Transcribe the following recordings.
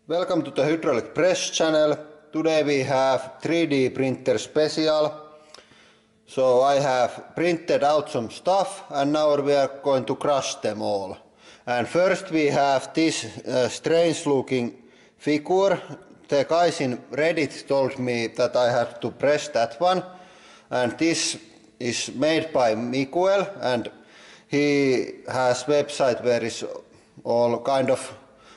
Welcome to the hydraulic press channel. Today we have 3D printer special. So I have printed out some stuff and now we are going to crush them all. And first we have this strange looking figure. The guys in Reddit told me that I have to press that one. And this is made by Miguel and he has website where is all kind of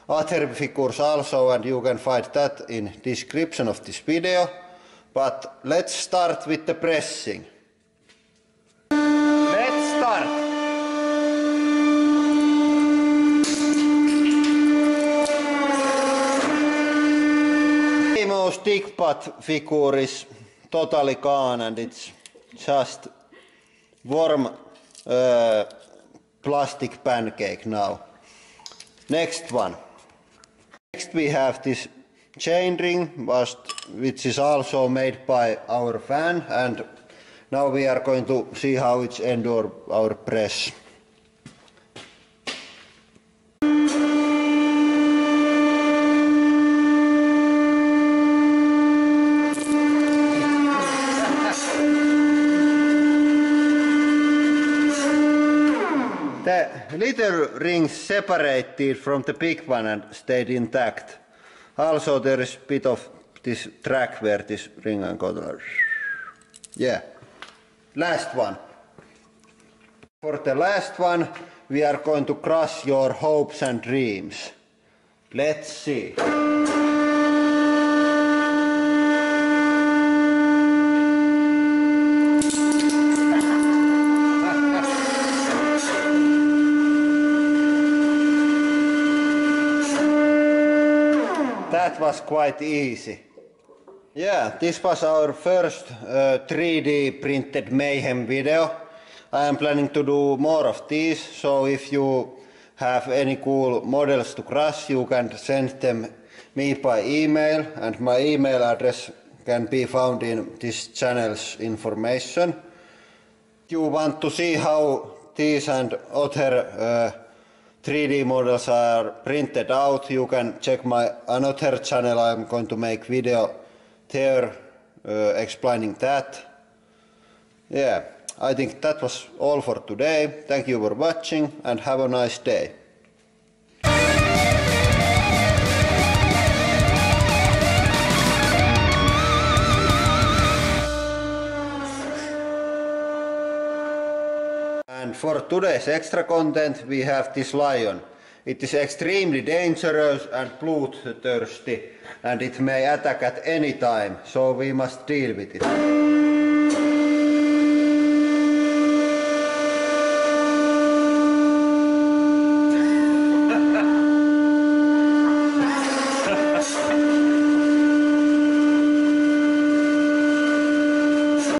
other figures also, and you can find that in description of this video. But let's start with the pressing. Let's start. Emo stick butt figure is totally gone and it's just warm plastic pancake now. Next one. Next we have this chain ring which is also made by our fan, and now we are going to see how it's endure our press. The little rings separated from the big one and stayed intact. Also there is a bit of this track where this ring and go. Yeah. Last one. For the last one we are going to crush your hopes and dreams. Let's see. That was quite easy. Yeah, this was our first 3D printed mayhem video. I am planning to do more of these, so if you have any cool models to crush, you can send them me by email, and my email address can be found in this channel's information. If you want to see how these and other 3D models are printed out, you can check my another channel. I'm going to make video there explaining that. Yeah, I think that was all for today. Thank you for watching and have a nice day. And for today's extra content we have this lion. It is extremely dangerous and bloodthirsty and it may attack at any time, so we must deal with it.